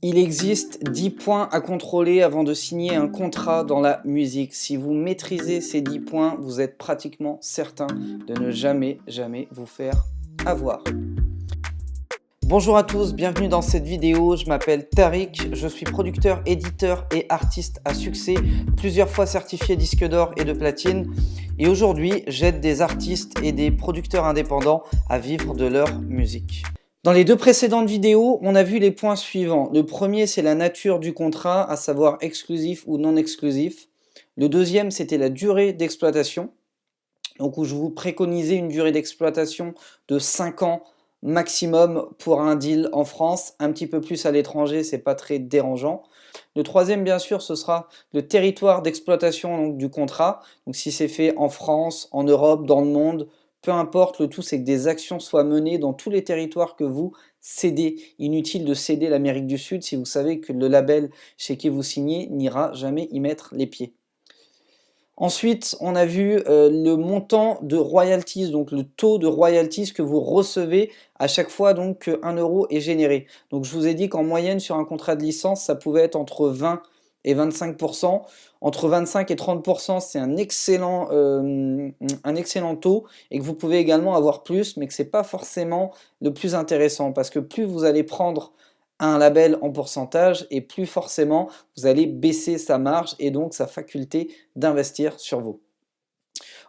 Il existe 10 points à contrôler avant de signer un contrat dans la musique. Si vous maîtrisez ces 10 points, vous êtes pratiquement certain de ne jamais vous faire avoir. Bonjour à tous, bienvenue dans cette vidéo. Je m'appelle Tariq, je suis producteur, éditeur et artiste à succès, plusieurs fois certifié disque d'or et de platine. Et aujourd'hui, j'aide des artistes et des producteurs indépendants à vivre de leur musique. Dans les deux précédentes vidéos, on a vu les points suivants. Le premier, c'est la nature du contrat, à savoir exclusif ou non exclusif. Le deuxième, c'était la durée d'exploitation, donc où je vous préconisais une durée d'exploitation de 5 ans maximum pour un deal en France, un petit peu plus à l'étranger, c'est pas très dérangeant. Le troisième, bien sûr, ce sera le territoire d'exploitation du contrat. Donc si c'est fait en France, en Europe, dans le monde, peu importe, le tout c'est que des actions soient menées dans tous les territoires que vous cédez. Inutile de céder l'Amérique du Sud si vous savez que le label chez qui vous signez n'ira jamais y mettre les pieds. Ensuite, on a vu le montant de royalties, donc le taux de royalties que vous recevez à chaque fois donc qu'un euro est généré. Donc je vous ai dit qu'en moyenne sur un contrat de licence, ça pouvait être entre 20 et 25%. Entre 25 et 30%, c'est un excellent taux et que vous pouvez également avoir plus, mais que ce n'est pas forcément le plus intéressant parce que plus vous allez prendre un label en pourcentage et plus forcément vous allez baisser sa marge et donc sa faculté d'investir sur vous.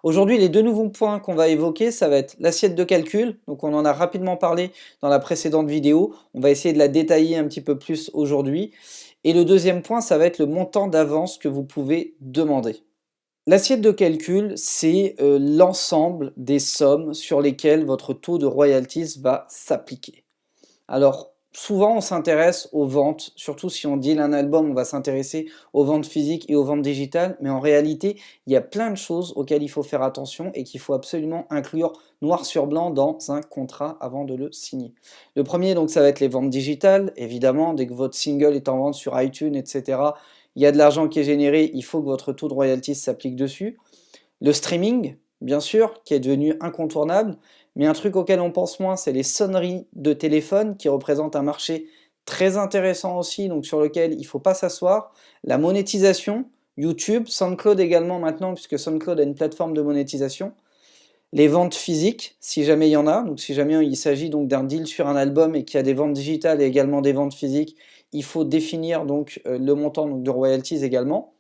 Aujourd'hui, les deux nouveaux points qu'on va évoquer, ça va être l'assiette de calcul. Donc on en a rapidement parlé dans la précédente vidéo. On va essayer de la détailler un petit peu plus aujourd'hui. Et le deuxième point, ça va être le montant d'avance que vous pouvez demander. L'assiette de calcul, c'est l'ensemble des sommes sur lesquelles votre taux de royalties va s'appliquer. Alors, souvent, on s'intéresse aux ventes, surtout si on deal un album, on va s'intéresser aux ventes physiques et aux ventes digitales, mais en réalité, il y a plein de choses auxquelles il faut faire attention et qu'il faut absolument inclure noir sur blanc dans un contrat avant de le signer. Le premier, donc, ça va être les ventes digitales. Évidemment, dès que votre single est en vente sur iTunes, etc., il y a de l'argent qui est généré, il faut que votre taux de royalties s'applique dessus. Le streaming, bien sûr, qui est devenu incontournable, mais un truc auquel on pense moins, c'est les sonneries de téléphone qui représentent un marché très intéressant aussi, donc sur lequel il ne faut pas s'asseoir. La monétisation, YouTube, SoundCloud également maintenant, puisque SoundCloud a une plateforme de monétisation. Les ventes physiques, si jamais il y en a, donc si jamais il s'agit donc d'un deal sur un album et qu'il y a des ventes digitales et également des ventes physiques, il faut définir donc le montant donc, de royalties également.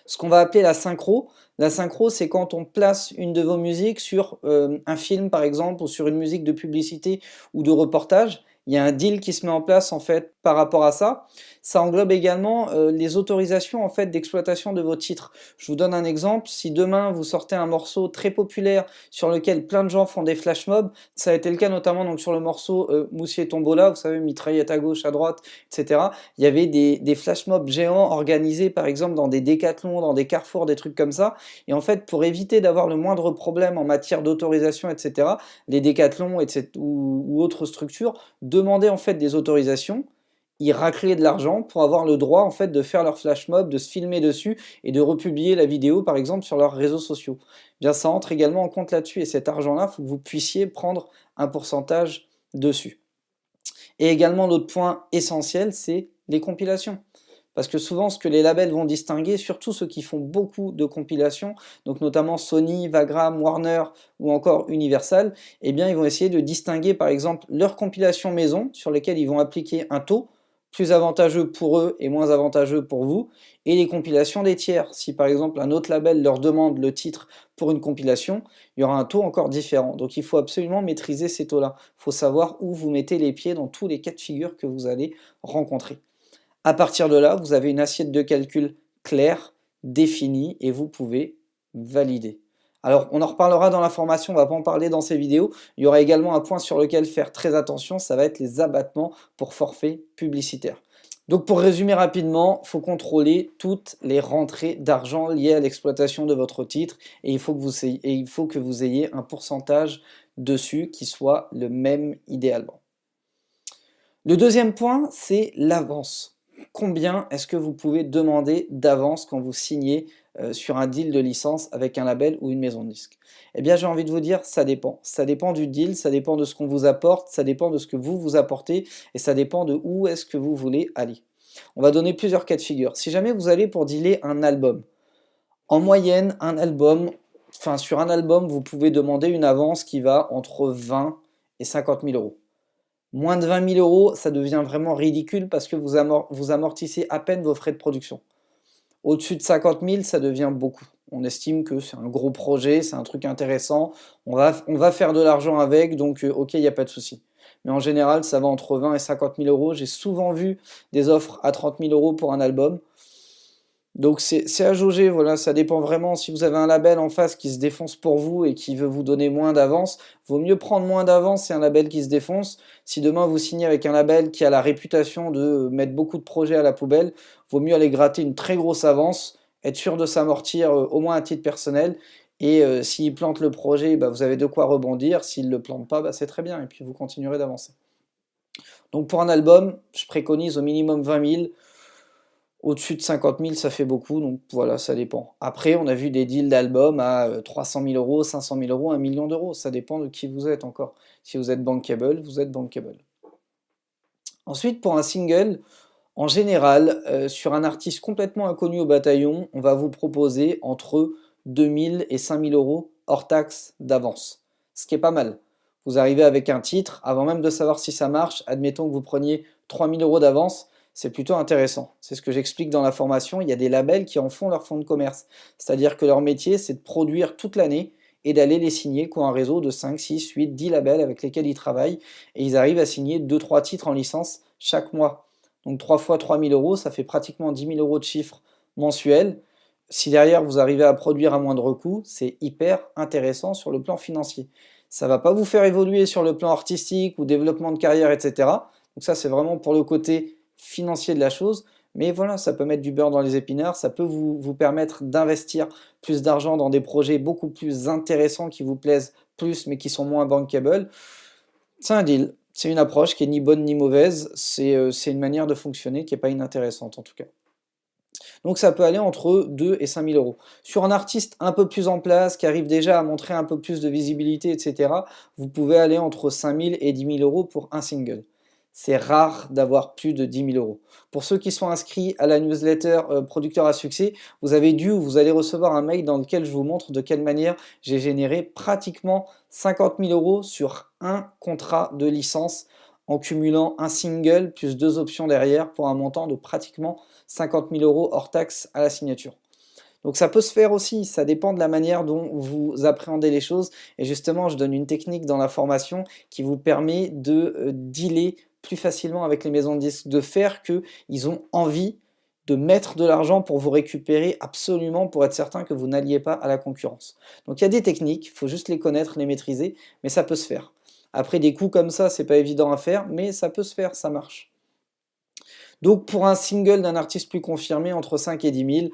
Ce qu'on va appeler la synchro. La synchro, c'est quand on place une de vos musiques sur un film, par exemple, ou sur une musique de publicité ou de reportage. Il y a un deal qui se met en place, en fait, par rapport à ça. Ça englobe également les autorisations, en fait, d'exploitation de vos titres. Je vous donne un exemple. Si demain, vous sortez un morceau très populaire sur lequel plein de gens font des flash mobs, ça a été le cas notamment donc, sur le morceau Moussier Tombola, vous savez, mitraillette à gauche, à droite, etc. Il y avait des flash mobs géants organisés, par exemple, dans des décathlons, dans des carrefours, des trucs comme ça. Et en fait, pour éviter d'avoir le moindre problème en matière d'autorisation, etc., les décathlons ou autres structures demandaient en fait des autorisations, ils raclaient de l'argent pour avoir le droit en fait de faire leur flash mob, de se filmer dessus et de republier la vidéo par exemple sur leurs réseaux sociaux. Bien, ça entre également en compte là-dessus et cet argent-là, il faut que vous puissiez prendre un pourcentage dessus. Et également l'autre point essentiel, c'est les compilations. Parce que souvent, ce que les labels vont distinguer, surtout ceux qui font beaucoup de compilations, donc notamment Sony, Vagram, Warner ou encore Universal, eh bien, ils vont essayer de distinguer par exemple leurs compilations maison, sur lesquelles ils vont appliquer un taux plus avantageux pour eux et moins avantageux pour vous, et les compilations des tiers. Si par exemple un autre label leur demande le titre pour une compilation, il y aura un taux encore différent. Donc il faut absolument maîtriser ces taux-là. Il faut savoir où vous mettez les pieds dans tous les cas de figure que vous allez rencontrer. À partir de là, vous avez une assiette de calcul claire, définie, et vous pouvez valider. Alors, on en reparlera dans la formation, on ne va pas en parler dans ces vidéos. Il y aura également un point sur lequel faire très attention, ça va être les abattements pour forfait publicitaire. Donc pour résumer rapidement, il faut contrôler toutes les rentrées d'argent liées à l'exploitation de votre titre et il faut que vous ayez un pourcentage dessus qui soit le même idéalement. Le deuxième point, c'est l'avance. Combien est-ce que vous pouvez demander d'avance quand vous signez sur un deal de licence avec un label ou une maison de disque? Eh bien, j'ai envie de vous dire, ça dépend. Ça dépend du deal, ça dépend de ce qu'on vous apporte, ça dépend de ce que vous vous apportez, et ça dépend de où est-ce que vous voulez aller. On va donner plusieurs cas de figure. Si jamais vous allez pour dealer un album, en moyenne, un album, enfin sur un album, vous pouvez demander une avance qui va entre 20 et 50 000 euros. Moins de 20 000 euros, ça devient vraiment ridicule parce que vous amortissez à peine vos frais de production. Au-dessus de 50 000, ça devient beaucoup. On estime que c'est un gros projet, c'est un truc intéressant, on va faire de l'argent avec, donc ok, il n'y a pas de souci. Mais en général, ça va entre 20 et 50 000 euros. J'ai souvent vu des offres à 30 000 euros pour un album. Donc c'est à jauger, voilà, ça dépend vraiment. Si vous avez un label en face qui se défonce pour vous et qui veut vous donner moins d'avance, vaut mieux prendre moins d'avance si un label qui se défonce. Si demain vous signez avec un label qui a la réputation de mettre beaucoup de projets à la poubelle, vaut mieux aller gratter une très grosse avance, être sûr de s'amortir au moins à titre personnel. Et s'il plante le projet, bah, vous avez de quoi rebondir. S'il ne le plante pas, bah, c'est très bien. Et puis vous continuerez d'avancer. Donc pour un album, je préconise au minimum 20 000. Au-dessus de 50 000, ça fait beaucoup, donc voilà, ça dépend. Après, on a vu des deals d'albums à 300 000 euros, 500 000 euros, 1 million d'euros. Ça dépend de qui vous êtes encore. Si vous êtes bankable, vous êtes bankable. Ensuite, pour un single, en général, sur un artiste complètement inconnu au bataillon, on va vous proposer entre 2 000 et 5 000 euros hors taxe d'avance. Ce qui est pas mal. Vous arrivez avec un titre, avant même de savoir si ça marche, admettons que vous preniez 3 000 euros d'avance, c'est plutôt intéressant. C'est ce que j'explique dans la formation. Il y a des labels qui en font leur fonds de commerce. C'est-à-dire que leur métier, c'est de produire toute l'année et d'aller les signer, qui ont un réseau de 5, 6, 8, 10 labels avec lesquels ils travaillent. Et ils arrivent à signer 2-3 titres en licence chaque mois. Donc 3 fois 3 000 euros, ça fait pratiquement 10 000 euros de chiffre mensuel. Si derrière vous arrivez à produire à moindre coût, c'est hyper intéressant sur le plan financier. Ça ne va pas vous faire évoluer sur le plan artistique ou développement de carrière, etc. Donc ça, c'est vraiment pour le côté financier de la chose, mais voilà, ça peut mettre du beurre dans les épinards, ça peut vous permettre d'investir plus d'argent dans des projets beaucoup plus intéressants qui vous plaisent plus, mais qui sont moins bankable. C'est un deal, c'est une approche qui est ni bonne ni mauvaise, c'est une manière de fonctionner qui n'est pas inintéressante en tout cas. Donc ça peut aller entre 2 et 5 000 euros. Sur un artiste un peu plus en place, qui arrive déjà à montrer un peu plus de visibilité, etc., vous pouvez aller entre 5 000 et 10 000 euros pour un single. C'est rare d'avoir plus de 10 000 euros. Pour ceux qui sont inscrits à la newsletter Producteur à succès, vous avez dû ou vous allez recevoir un mail dans lequel je vous montre de quelle manière j'ai généré pratiquement 50 000 euros sur un contrat de licence en cumulant un single plus 2 options derrière pour un montant de pratiquement 50 000 euros hors taxe à la signature. Donc ça peut se faire aussi, ça dépend de la manière dont vous appréhendez les choses. Et justement, je donne une technique dans la formation qui vous permet de dealer plus facilement avec les maisons de disques, de faire qu'ils ont envie de mettre de l'argent pour vous récupérer absolument pour être certain que vous n'alliez pas à la concurrence. Donc il y a des techniques, il faut juste les connaître, les maîtriser, mais ça peut se faire. Après des coups comme ça, c'est pas évident à faire, mais ça peut se faire, ça marche. Donc pour un single d'un artiste plus confirmé, entre 5 et 10 000,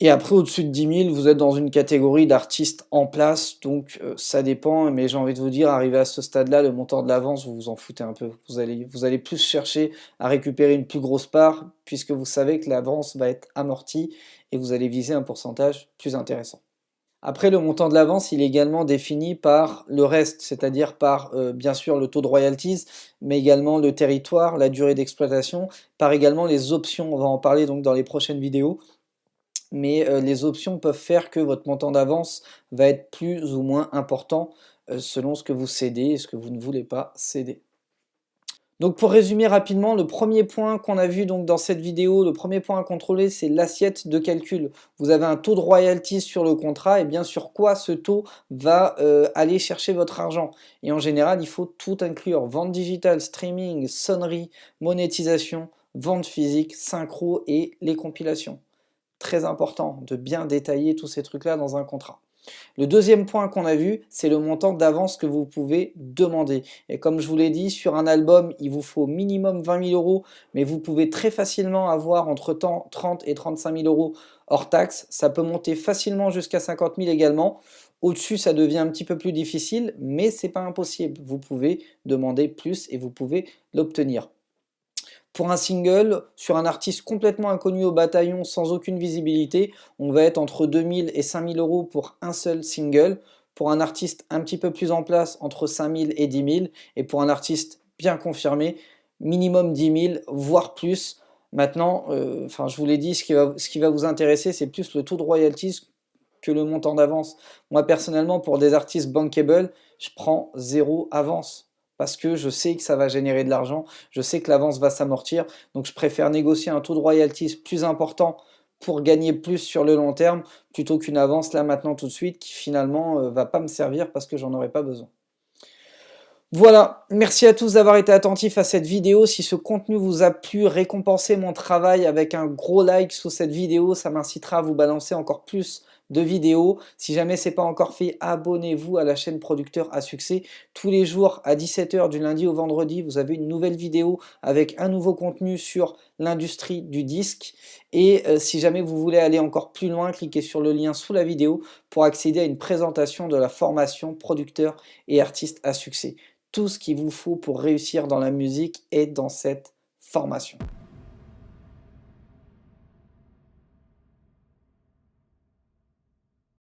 et après, au-dessus de 10 000, vous êtes dans une catégorie d'artistes en place, donc ça dépend, mais j'ai envie de vous dire, arrivé à ce stade-là, le montant de l'avance, vous vous en foutez un peu. Vous allez plus chercher à récupérer une plus grosse part, puisque vous savez que l'avance va être amortie, et vous allez viser un pourcentage plus intéressant. Après, le montant de l'avance, il est également défini par le reste, c'est-à-dire par, bien sûr, le taux de royalties, mais également le territoire, la durée d'exploitation, par également les options, on va en parler donc dans les prochaines vidéos, mais les options peuvent faire que votre montant d'avance va être plus ou moins important selon ce que vous cédez et ce que vous ne voulez pas céder. Donc pour résumer rapidement, le premier point qu'on a vu donc dans cette vidéo, le premier point à contrôler, c'est l'assiette de calcul. Vous avez un taux de royalties sur le contrat, et bien sur quoi ce taux va aller chercher votre argent. Et en général, il faut tout inclure, vente digitale, streaming, sonnerie, monétisation, vente physique, synchro et les compilations. Très important de bien détailler tous ces trucs-là dans un contrat. Le deuxième point qu'on a vu, c'est le montant d'avance que vous pouvez demander. Et comme je vous l'ai dit, sur un album, il vous faut minimum 20 000 euros, mais vous pouvez très facilement avoir entre 30 et 35 000 euros hors taxe. Ça peut monter facilement jusqu'à 50 000 également. Au-dessus, ça devient un petit peu plus difficile, mais c'est pas impossible. Vous pouvez demander plus et vous pouvez l'obtenir. Pour un single, sur un artiste complètement inconnu au bataillon, sans aucune visibilité, on va être entre 2000 et 5000 euros pour un seul single. Pour un artiste un petit peu plus en place, entre 5000 et 10 000. Et pour un artiste bien confirmé, minimum 10 000, voire plus. Maintenant, je vous l'ai dit, ce qui va vous intéresser, c'est plus le taux de royalties que le montant d'avance. Moi, personnellement, pour des artistes bankable, je prends 0 avance. Parce que je sais que ça va générer de l'argent, je sais que l'avance va s'amortir, donc je préfère négocier un taux de royalties plus important pour gagner plus sur le long terme, plutôt qu'une avance là maintenant tout de suite qui finalement va pas me servir parce que j'en aurai pas besoin. Voilà, merci à tous d'avoir été attentifs à cette vidéo. Si ce contenu vous a plu, récompensez mon travail avec un gros like sous cette vidéo. Ça m'incitera à vous balancer encore plus de vidéos. Si jamais ce n'est pas encore fait, abonnez-vous à la chaîne Producteur à Succès. Tous les jours à 17 h du lundi au vendredi, vous avez une nouvelle vidéo avec un nouveau contenu sur l'industrie du disque. Et si jamais vous voulez aller encore plus loin, cliquez sur le lien sous la vidéo pour accéder à une présentation de la formation Producteur et Artiste à Succès. Tout ce qu'il vous faut pour réussir dans la musique est dans cette formation.